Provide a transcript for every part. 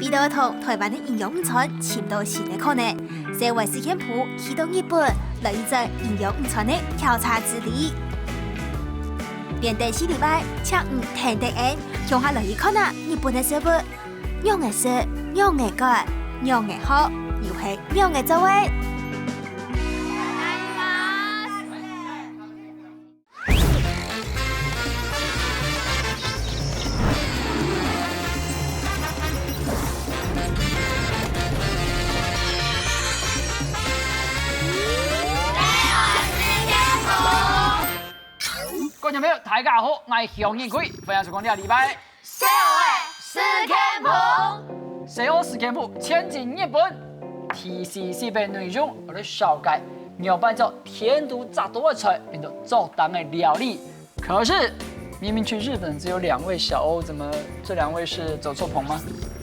为了同台湾的营养午餐寻到新的可能，社会实验部启动日本来一阵营养午餐的调查之旅。连第4礼拜，请天地恩向下来看下日本的食物，样的食，样的干，样的好，又是样的滋味。观众朋友，大家好，我是向英奎，欢迎收看这礼拜社会实验部。社会实验部前进日本 ，TCC 的内容我来小改，要办做甜度炸多的菜，变成做当的料理。可是明明去日本只有2位小欧，怎么这2位是走错棚吗？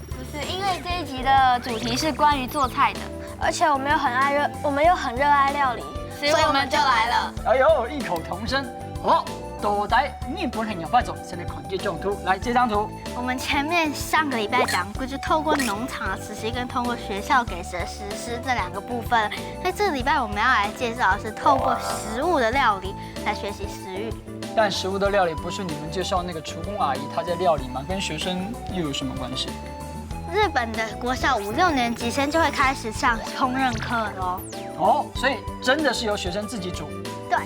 不是，因为这一集的主题是关于做菜的，而且我们又很热爱料理，所以我们就来了。哎呦，异口同声，好。到底日本很有办法，先来看这张图。来，这张图，我们前面上个礼拜讲过，就透过农场的实习跟通过学校给的实施这2个部分。那这个礼拜我们要来介绍的是透过食物的料理来学习食欲。但食物的料理不是你们介绍那个厨工阿姨她在料理吗？跟学生又有什么关系？日本的国小5、6年级生就会开始上烹饪课喽。哦，所以真的是由学生自己煮。对。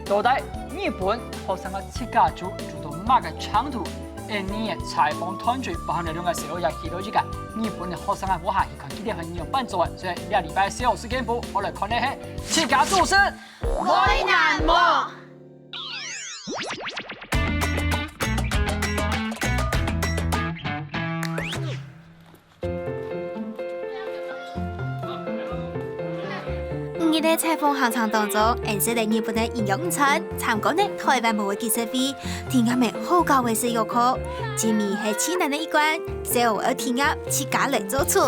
到底日本学生嘅自家煮到乜嘅程度？一年嘅采访团队包含了2個社會也見到呢個日本嘅學生嘅我下一看佢哋很有辦做嘅，所以呢個禮拜社會實驗部我來看呢係自家煮食。海南夢。日的采访行程当中，认识了日本的营养午餐，参观了台湾某个技术会，体验了好高的食药课，煎米是艰难的一关，最后要体验自家来做出。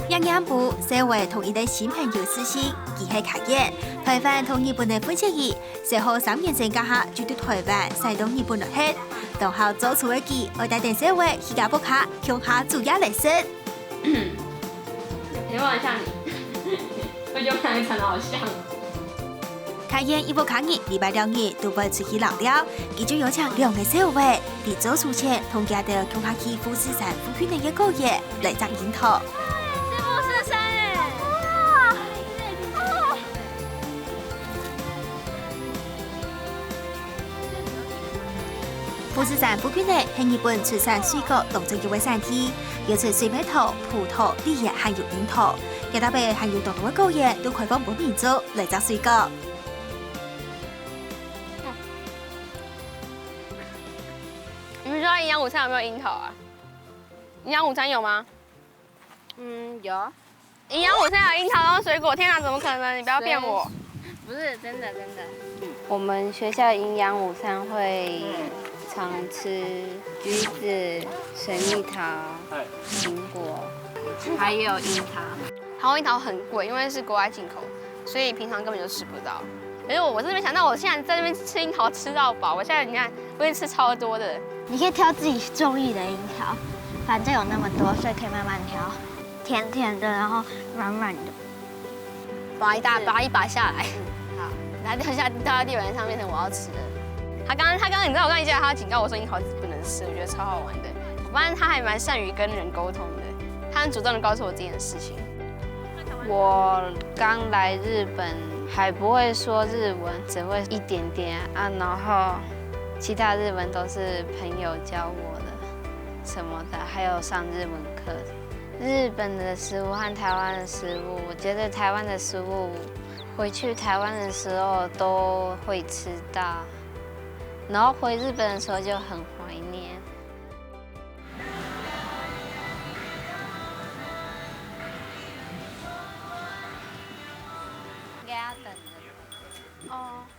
营养部社会同一对新朋友实习，佢系开业，台湾同日本的分析仪，随后3年生家下就对台湾带动日本来吃。然后做出的记，我带点社会去家不卡，向下主要来说。有没有很像你？我觉得看起来好像。开演一部抗日礼拜6日都会出去老了，佢就有请2个社会，伫做出前同家的向下去富士山富圈的一个月来摘樱桃。是富士山哎！富士山富圈内是日本出产水果当中一位产地，有出水蜜桃、葡萄、梨叶还有樱桃，一大杯还有大多的高叶都开放本民族来摘水果。你们说营养午餐有没有樱桃啊？营养午餐有吗？有。营养午餐有樱桃然后水果，天哪，怎么可能？你不要骗我。不是真的。我们学校营养午餐会常吃橘子、水蜜桃、苹果，还有樱桃。台湾樱桃很贵，因为是国外进口，所以平常根本就吃不到。可是我真的没想到，我现在在那边吃樱桃吃到饱。我现在你看，我已经吃超多的。你可以挑自己中意的樱桃，反正有那么多，所以可以慢慢挑。甜甜的，然后软软的，拔一拔下来。好，然后掉在地板上，变成我要吃的。他刚刚你知道我刚一进来，他警告我说樱桃不能吃，我觉得超好玩的。我发现他还蛮善于跟人沟通的，他很主动的告诉我这件事情。我刚来日本还不会说日文，只会一点点啊，然后其他日文都是朋友教我的什么的，还有上日文课。日本的食物和台湾的食物，我觉得台湾的食物回去台湾的时候都会吃到，然后回日本的时候就很怀念。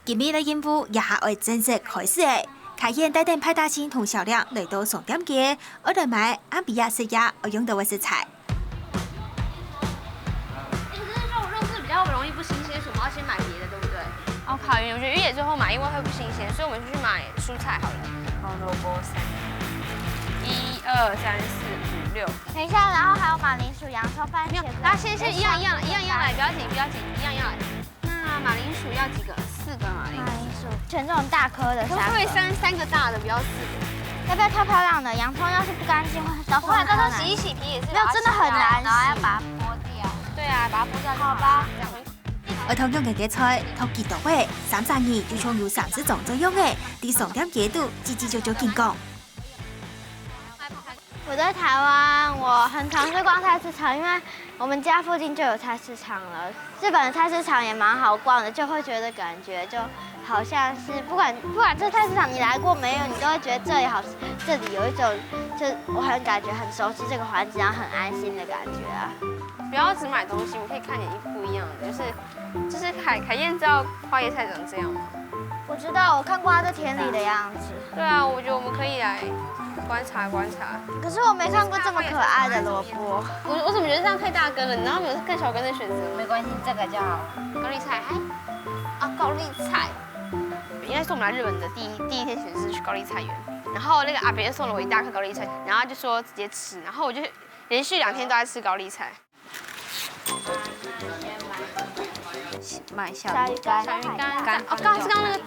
今日的任务也係會正式開始嘅。開演帶定派大星同小亮嚟到送點嘅，我哋買阿比亞食呀，我用到嘅食材。可是肉是比较容易不新鮮，所以我們要先買別的，對不對？哦，烤鱼，我觉得鱼也最后买，因为会不新鲜，所以我们就去买蔬菜好了。红萝卜3。1、2、3、4、5、6。等一下，然后还有马铃薯、洋葱、番没有茄。，大家先一样来，不要紧，一样来。那马铃薯要几个？4个马铃马铃薯，选这种大颗的薯。可不可以3个？三个大的，不要4个？要不要挑漂亮的？洋葱要是不干净，会到不会，到时候洗洗一洗皮也是。没有，真的很难洗。然后要把它剥掉。对啊，把它剥掉就好吧。这样。而同樣嘅菜，托幾到位，32就從有30種左右嘅，啲重點幾度，吱吱喳喳見講。我在台湾，我很常去逛菜市场，因为我们家附近就有菜市场了。日本的菜市场也蛮好逛的，就会觉得感觉就好像是不管这菜市场你来过没有，你都会觉得这里好，这里有一种就我很感觉很熟悉这个环境，然后很安心的感觉啊。不要只买东西，我们可以看点不一样的，就是凯燕知道花椰菜长这样吗？我知道，我看过它在田里的样子。对啊，我觉得我们可以来观察。可是我没看过这么可爱的萝卜。我怎么觉得这样太大根了？你知道没有更小根的选择吗？没关系，这个就好。高丽菜，高丽菜，应该是我们来日本的第一天选是去高丽菜园，然后那个阿伯就送了我一大颗高丽菜，然后他就说直接吃，然后我就连续2天都在吃高丽菜。买小鱼干，小鱼干，哦，刚是刚那个。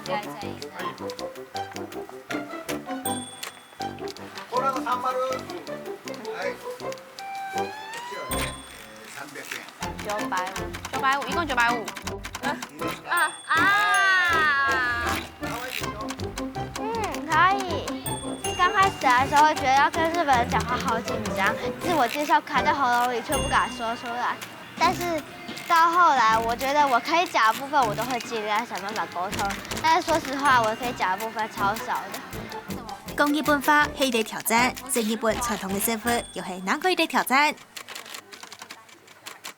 950，一共950。可以。刚开始来的时候会觉得要跟日本人讲话好紧张，自我介绍卡在喉咙里却不敢说出来。但是到后来，我觉得我可以讲的部分我都会尽量想办法沟通。但是说实话，我可以讲的部分超少的。講日本話係一個挑戰，在日本傳統嘅生活又係哪個一個挑戰？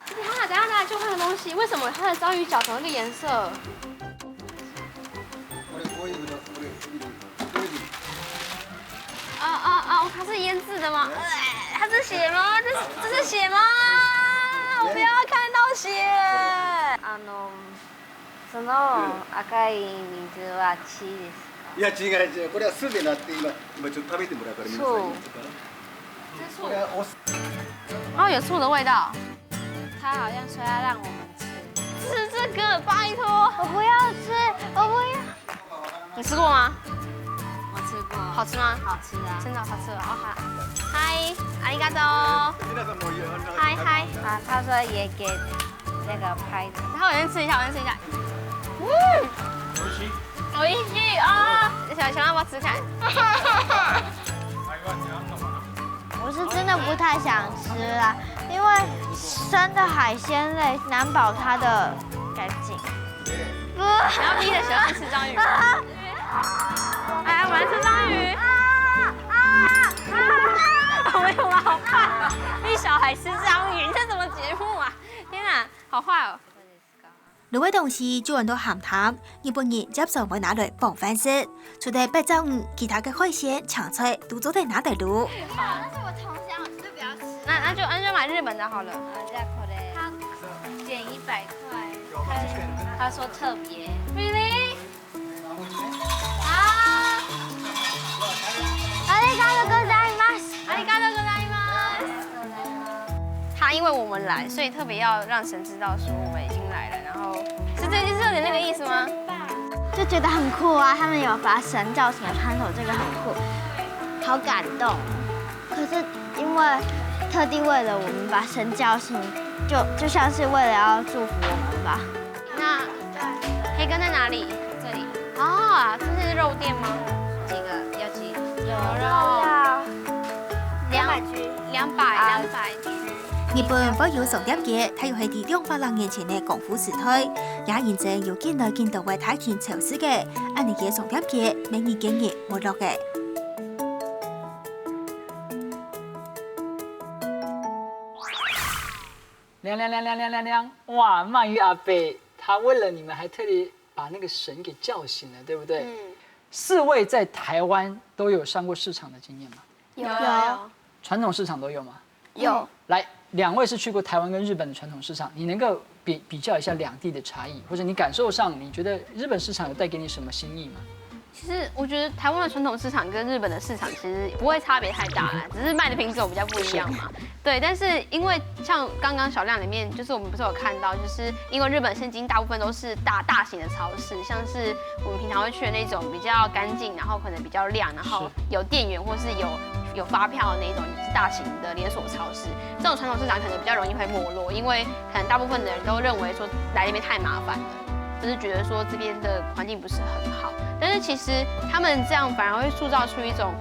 等一下，就换个东西，为什么它的章鱼脚长那个颜色？它是腌制的吗？它是血吗？这是血吗？我不要看到血。その赤い水は血です。いや違う、これは酢でなって今ちょっと食べてもらうから皆さんいいですか？これはお酢。哦，有醋的味道。他好像说要让我们吃。吃这个，拜托。我不要吃，我不要。你吃过吗？我吃过。好吃吗？好吃啊。真的好吃哦，好。嗨，ありがとう。皆さんもいいよ。嗨。啊，他说也给那个拍的。然后我先吃一下，おいしい啊！想要不要吃看？我是真的不太想吃啦，因为生的海鲜类难保它的干净。然后 B 的喜欢吃章鱼。哎，我们来吃章鱼。没有啦，好坏哦！逼小孩吃章鱼，这什么节目啊？天哪，好坏哦！兩位同事做人都鹹淡，日本人接受會拿來放飯食，除咗八爪魚，其他嘅海鮮、青菜都做得拿得路。但是我從小我是不要吃。那就买日本的好了。他减100塊，他說特別。Really？ありがとうございます。ありがとうございます。他因为我们来，所以特别要让神知道说我们已经来了，然后是有点那个意思吗？就觉得很酷啊！他们有把神叫醒的传统，这个很酷，好感动。可是因为特地为了我们把神叫醒，就像是为了要祝福我们吧。那培根在哪里？这里。啊，这是肉店吗？几个要几？有肉。200居200居。日本保有重點嘅，它又係啲200年前嘅功夫時代，也現正有見到為太見潮濕嘅，按你嘅重點嘅，每年經驗沒落嘅。亮！哇，鳗鱼阿北他为了你们还特地把那个神给叫醒了，对不对？4位在台湾都有上过市场的经验吗？有。传统市场都有吗？有。来，2位是去过台湾跟日本的传统市场，你能够比较一下两地的差异，或者你感受上，你觉得日本市场有带给你什么新意吗？其实我觉得台湾的传统市场跟日本的市场其实不会差别太大啦，只是卖的品种比较不一样嘛。对，但是因为像刚刚小亮里面，就是我们不是有看到，就是因为日本现今大部分都是大型的超市，像是我们平常会去的那种比较干净，然后可能比较亮，然后有店员或是有发票的那种，就是大型的连锁超市。这种传统市场可能比较容易会没落，因为可能大部分的人都认为说来那边太麻烦了。就是觉得说这边的环境不是很好，但是其实他们这样反而会塑造出一种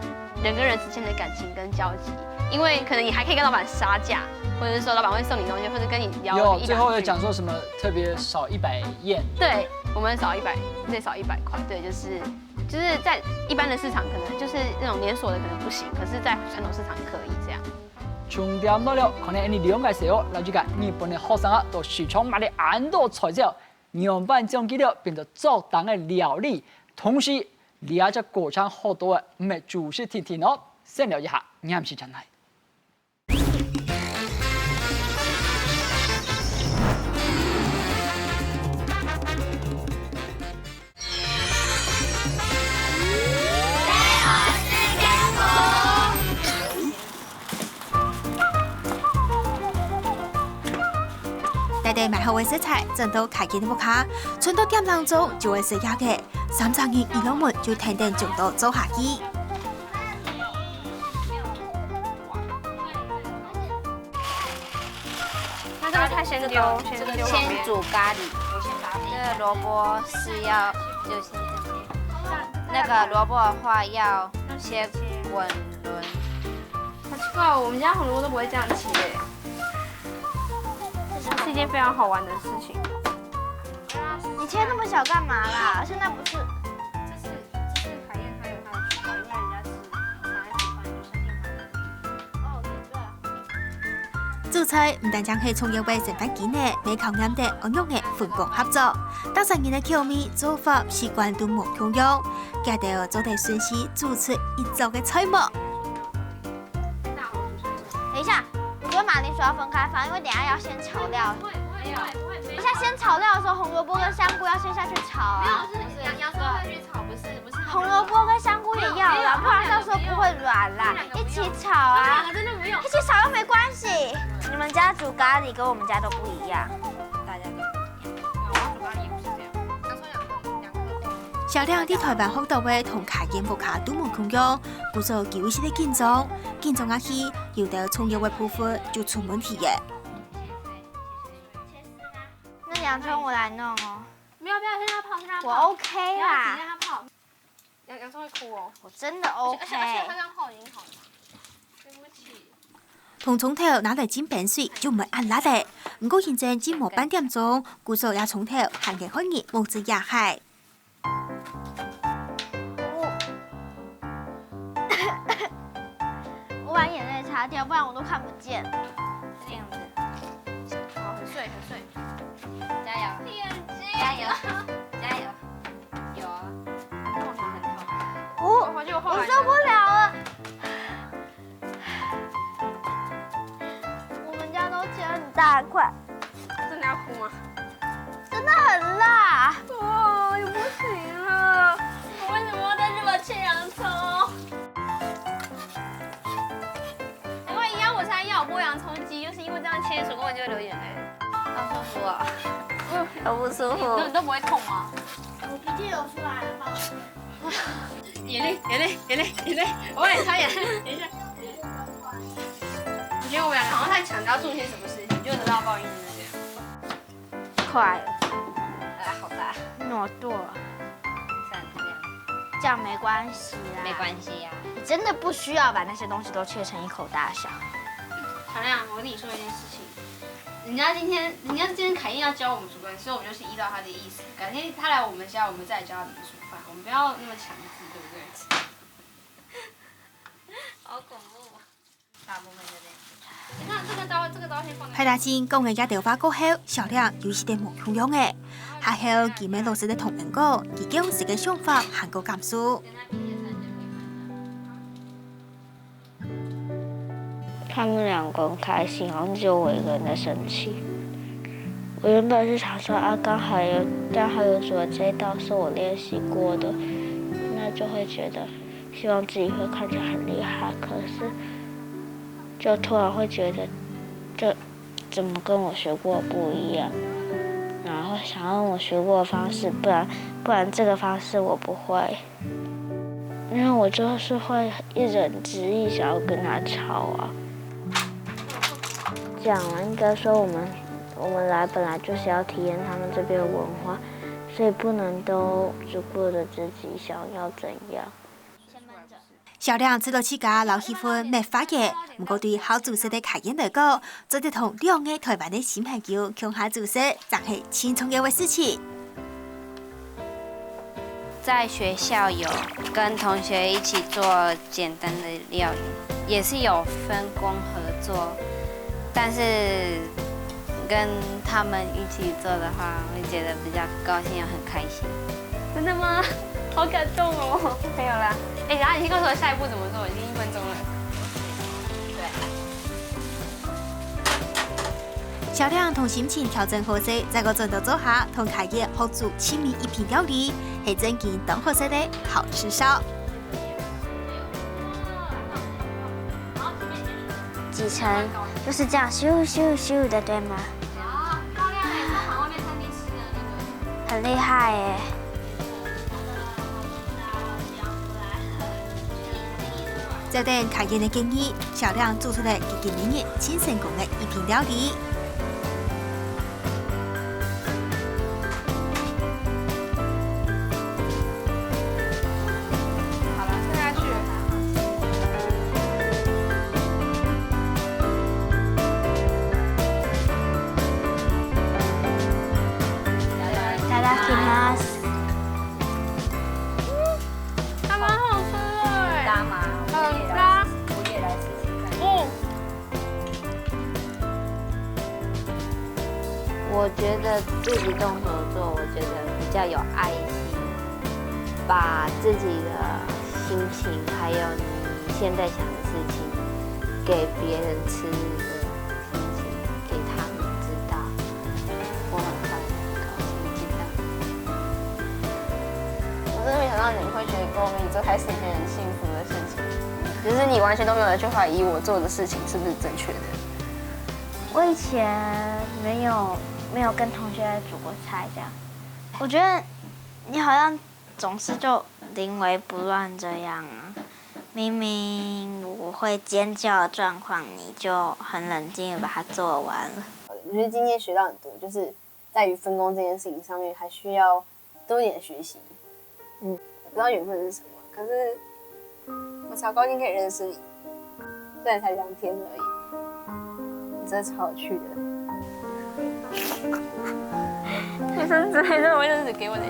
人跟人之间的感情跟交集，因为可能你还可以跟老板杀价，或者是说老板会送你东西，或者跟你聊有最后有讲说什么特别少100yen，对，我们少100，最少100块，对，就是在一般的市场可能就是那种连锁的可能不行，可是在传统市场可以这样。重点到了，可能你了解時候，嗱，日本嘅學生啊，到市場買啲很多材料。樣板將佢哋變做作當嘅料理，同時你也只國產好多嘅唔係主食甜甜哦，先聊一下啱時真係。地買好嘅食材，整到開見屋卡，存到店當中就會食要嘅，3層嘅二樓門就停定做到做下去。那这个菜先丢，先煮咖喱。这个萝卜是要就先这样，那个萝卜的话要切滚轮。好奇怪，我们家红萝卜都不会这样切。是一件非常好玩的事情。你切那么小干嘛啦？而且那不是。这是凯燕他有他的厨房，因为人家是拿来煮饭，就相信他。哦，对。做菜唔單止係從一位成份件嘅，美口啱的安用嘅分工合作，當成人嘅口味做法習慣都冇同樣，家到做得順勢做出一組嘅菜目。等一下。我跟马铃薯要分開放，因為等下要先炒料。等下先炒料的時候，紅蘿蔔跟香菇要先下去炒啊。沒有，是洋蔥下去炒，不是。紅蘿蔔跟香菇也要啦，不然到時候不會軟啦。一起炒啊！兩個真的不用。一起炒又沒關係。你們家煮咖喱跟我們家都不一樣。大家都。我煮咖喱也不是這樣。小亮喺台灣學到嘅同開間屋卡都冇同樣，故做幾位式嘅建築下去，有的重要嘅部分就出問題嘅。那洋蔥我來弄哦。不要，先讓它泡，先讓它泡。我 OK 啦。先讓它泡。洋蔥會哭哦。我真的 OK。而且它剛泡已經好了嘛。對不起。同從頭拿來浸冰水就唔係按辣嘅，唔過現在只冇半點鐘，故做也從頭行嘅開熱冇至也係。我把眼淚擦掉，不然我都看不見。這樣子。好，很碎很碎。加油！眼睛。加油！加油！有啊。我受不了了。我們家都切很大塊。真的要哭嗎？真的很辣。哇，又不行了。我為什麼要在日本切洋蔥？難怪一樣，我才要剝洋蔥機，就是因為這樣切水果就會流眼淚。好舒服啊！好不舒服。你都不會痛嗎？我鼻涕流出來了，抱歉。眼淚，我幫你擦眼淚。等一下。我覺得我們兩個好像在搶着要做些什麼事情，就得到報應就是這樣。快了。好大，諾多。像這樣。這樣沒關係啦。沒關係呀。你真的不需要把那些東西都切成一口大小。小亮，我跟你說一件事情，人家今天凱燕要教我們煮飯，所以我們就是依照他的意思。改天他來我們家，我們再教他怎麼煮飯，我們不要那麼強制，對不對？好恐怖，大部分就這樣。那這個刀先放在。派大星講嘅一條花過後，小亮有時啲冇同樣嘅，下後佢咪老師嘅同人講，佢講自己想法行過感受。他們兩個很開心，好像只有我一個人在生氣。我原本是想说啊，刚好有煮的这一道是我练习过的，那就会觉得希望自己会看起来很厉害，可是就突然会觉得这怎么跟我学过的不一样，然后想用我学过的方式，不然这个方式我不会，因为我就是会一人执意想要跟他吵啊。讲了，应该说我们来本来就是要体验他们这边的文化，所以不能都只顾着自己想要怎样。小亮知道自家老喜欢卖花嘅，不过对好做事的开演来讲，做得同2个台湾的新朋友共下做事，真是轻松嘅事情。在学校有跟同学一起做简单的料理，也是有分工合作，但是跟他们一起做的话，会觉得比较高兴又很开心。真的吗？好感动哦！没有啦。哎，然后你先告诉我下一步怎么做，已经1分钟了。对。小亮同心情调整好势，在个转头做下，同开业合作亲密一品料理，系正经当好食的好吃烧。几层就是这样咻咻咻的，对吗？啊，漂亮哎，超好，外面餐厅吃的那个。很厉害耶！照等开业的建议，小亮做出来给明日亲成功的一品料理。好了，吃下去。いただきます。还蛮好吃的哎。搭吗？很搭。我也来试试看。我觉得自己动手做，我觉得比较有爱心，把自己的心情还有你现在想的事情给别人吃的心情给他们知道，我很快很高兴知道。我真的没想到你会觉得跟我们一起做才是一件很幸福的事情，就是你完全都没有去怀疑我做的事情是不是正确的。我以前没有跟同学煮过菜这样，我觉得你好像总是就临危不乱这样啊。明明我会尖叫的状况，你就很冷静的把它做完了。我觉得今天学到很多，就是在于分工这件事情上面，还需要多一点学习。我不知道缘分是什么，可是我超高兴可以认识你，虽然才2天而已，你真的超有趣的。卫生纸，这卫生纸给我点。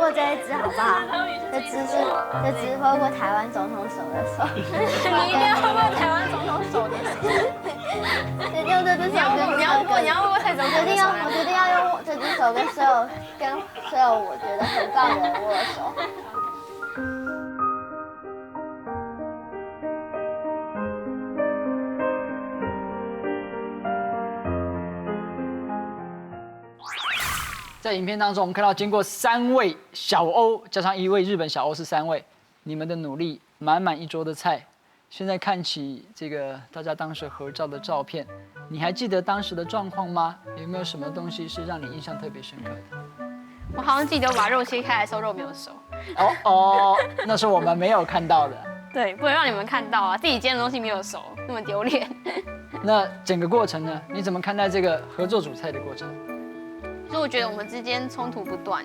握这一只好不好？这只握过台湾总统手的手。你一定要握台湾总统手的手。用这只手你要握台总统的手。我决定要用这只手跟所有我觉得很棒的人握手。在影片当中，我们看到经过3位小欧加上1位日本小欧是3位，你们的努力，满满一桌的菜。现在看起这个大家当时合照的照片，你还记得当时的状况吗？有没有什么东西是让你印象特别深刻的？我好像记得我把肉切开来的时候肉没有熟。那是我们没有看到的。对，不能让你们看到啊，自己煎的东西没有熟，那么丢脸。那整个过程呢？你怎么看待这个合作煮菜的过程？所以我觉得我们之间冲突不断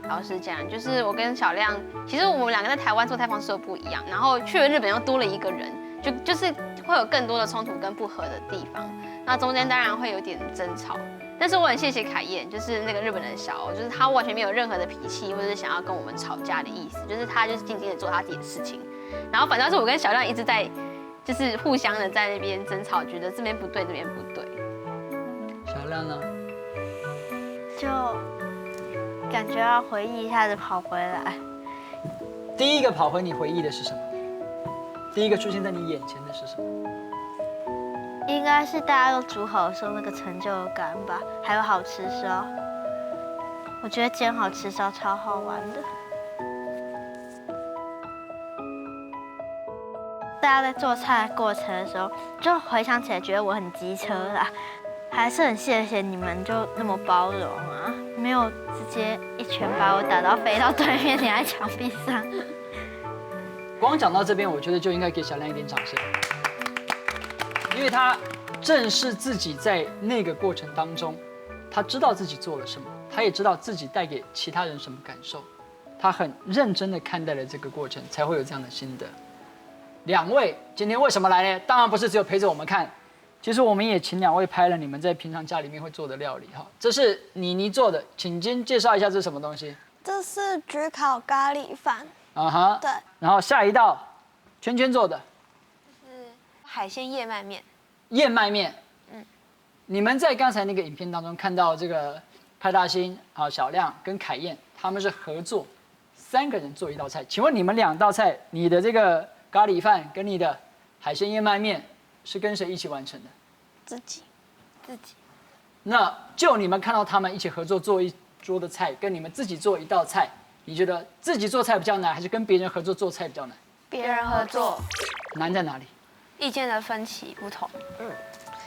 老实讲，就是我跟小亮，其实我们2个在台湾做菜方式都不一样，然后去了日本又多了一个人，就是会有更多的冲突跟不合的地方。那中间当然会有点争吵，但是我很谢谢凯燕，就是那个日本人小欧，就是他完全没有任何的脾气或者是想要跟我们吵架的意思，就是他就是静静的做他自己的事情。然后反倒是我跟小亮一直在就是互相的在那边争吵，觉得这边不对，这边不对。小亮呢？就感觉要回忆一下子跑回来。第一个跑回你回忆的是什么？第一个出现在你眼前的是什么？应该是大家都煮好的时候那个成就感吧，还有好吃烧。我觉得煎好吃烧超好玩的。大家在做菜的过程的时候，就回想起来觉得我很机车啦，还是很谢谢你们就那么包容啊，没有直接一拳把我打到飞到对面粘在墙壁上。光讲到这边，我觉得就应该给小亮一点掌声，因为他正是自己在那个过程当中，他知道自己做了什么，他也知道自己带给其他人什么感受，他很认真的看待了这个过程，才会有这样的心得。两位今天为什么来呢？当然不是只有陪着我们看，其实我们也请两位拍了你们在平常家里面会做的料理哈。这是妮妮做的，请先介绍一下这是什么东西。这是焗烤咖喱饭。啊哈。对。然后下一道，圈圈做的。是海鲜燕麦面。燕麦面。你们在刚才那个影片当中看到这个派大星啊、小亮跟凯燕，他们是合作，3个人做一道菜。请问你们2道菜，你的这个咖喱饭跟你的海鲜燕麦面是跟谁一起完成的？自己。那就你们看到他们一起合作做一桌的菜，跟你们自己做一道菜，你觉得自己做菜比较难，还是跟别人合作做菜比较难？别人合作。难在哪里？意见的分歧不同。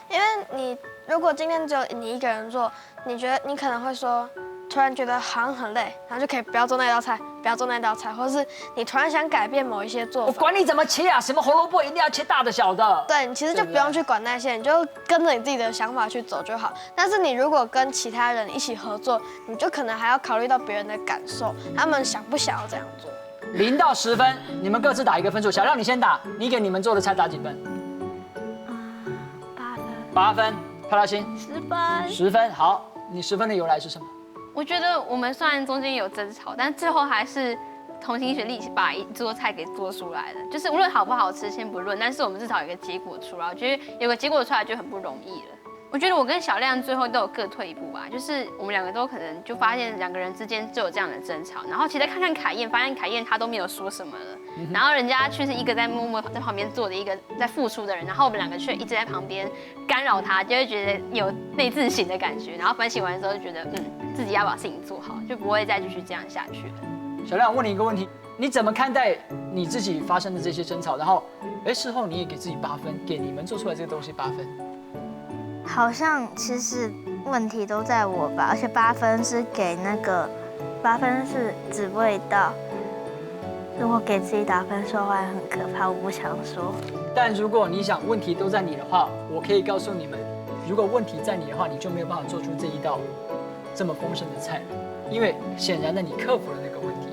因为你如果今天只有你一个人做，你觉得你可能会说，突然觉得好像很累，然后就可以不要做那道菜，不要做那道菜，或是你突然想改变某一些做法。我管你怎么切啊，什么红萝卜一定要切大的小的。对，你其实就不用去管那些，你就跟着你自己的想法去走就好。但是你如果跟其他人一起合作，你就可能还要考虑到别人的感受，他们想不想要这样做。0到10分，你们各自打1个分数。小亮你先打，你给你们做的菜打几分？8分。派大星10分。10分。好，你10分的由来是什么？我觉得我们虽然中间有争吵，但最后还是同心协力把一桌菜给做出来了。就是无论好不好吃先不论，但是我们至少有一个结果出来。我觉得有个结果出来就很不容易了。我觉得我跟小亮最后都有各退一步吧，就是我们2个都可能就发现2个人之间就有这样的争吵，然后其实看看凯燕，发现凯燕她都没有说什么了，然后人家却是一个在默默在旁边做的一个在付出的人，然后我们2个却一直在旁边干扰他，就会觉得有内自省的感觉，然后反省完之后就觉得自己要把事情做好，就不会再继续这样下去了。小亮，我问你一个问题，你怎么看待你自己发生的这些争吵？然后，事后你也给自己8分，给你们做出来这个东西8分。好像其实问题都在我吧，而且8分是给那个8分是指味道。如果给自己打分数的话，很可怕，我不想说。但如果你想问题都在你的话，我可以告诉你们，如果问题在你的话，你就没有办法做出这一道这么丰盛的菜了，因为显然的你克服了那个问题。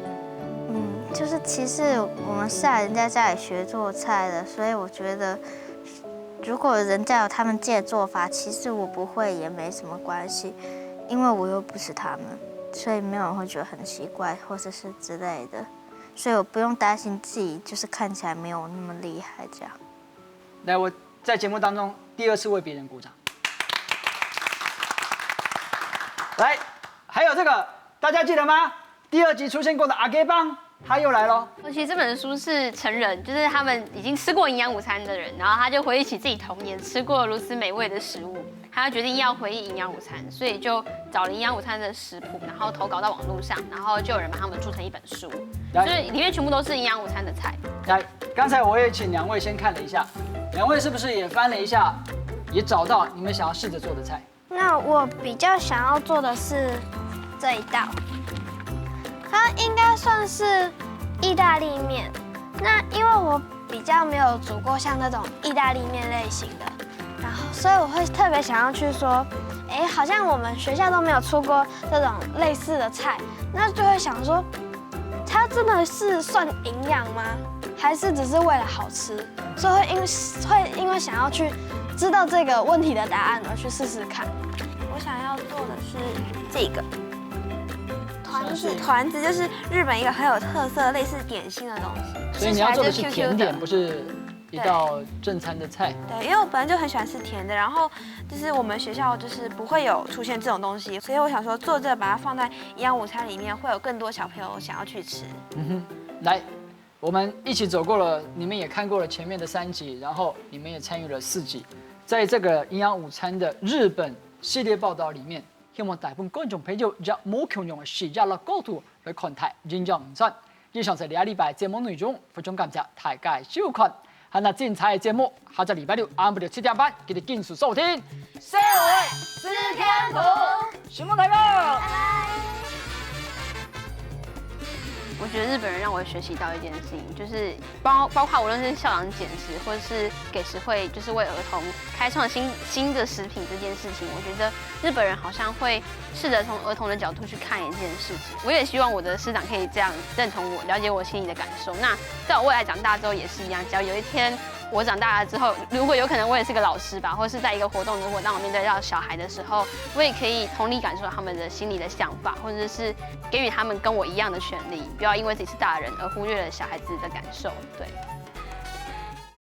就是其实我们是来人家家里学做菜的，所以我觉得。如果人家有他们自己的做法，其实我不会也没什么关系，因为我又不是他们，所以没有人会觉得很奇怪或者是之类的，所以我不用担心自己就是看起来没有那么厉害这样。来，我在节目当中第2次为别人鼓掌。来，还有这个大家记得吗？第2集出现过的阿给棒。他又来咯。其实这本书是成人，就是他们已经吃过营养午餐的人，然后他就回忆起自己童年吃过如此美味的食物，他决定要回忆营养午餐，所以就找了营养午餐的食谱，然后投稿到网络上，然后就有人把他们做成一本书，所以里面全部都是营养午餐的菜。来，刚才我也请2位先看了一下，2位是不是也翻了一下，也找到你们想要试着做的菜？那我比较想要做的是这一道。它应该算是意大利面，那因为我比较没有煮过像那种意大利面类型的，然后所以我会特别想要去说，好像我们学校都没有出过这种类似的菜，那就会想说，它真的是算营养吗？还是只是为了好吃？所以会因为想要去知道这个问题的答案而去试试看。我想要做的是这个团子，就是日本一个很有特色、类似点心的东西。所以你要做的是甜点，不是一道正餐的菜。对，因为我本来就很喜欢吃甜的，然后就是我们学校就是不会有出现这种东西，所以我想说做这个把它放在营养午餐里面，会有更多小朋友想要去吃。来，我们一起走过了，你们也看过了前面的3集，然后你们也参与了4集，在这个营养午餐的日本系列报道里面，希望大部分观众朋友將冇強用嘅視野嘅角度來看待營養午餐。以上係呢個禮拜節目內容，非常感謝大家收看。係那精彩嘅節目，下晝禮拜六晏晝7點半，記得繼續收聽。社會是天堂，新聞來了。我觉得日本人让我学习到一件事情，就是包括无论是校长减食，或者是给食会，就是为儿童开创新的食品这件事情，我觉得日本人好像会试着从儿童的角度去看一件事情。我也希望我的师长可以这样认同我，了解我心里的感受。那在我未来长大之后也是一样，只要有一天我长大了之后，如果有可能我也是个老师吧，或者是在一个活动，如果当我面对到小孩的时候，我也可以同理感受他们的心里的想法，或者是给予他们跟我一样的权利，不要因为自己是大人而忽略了小孩子的感受。对。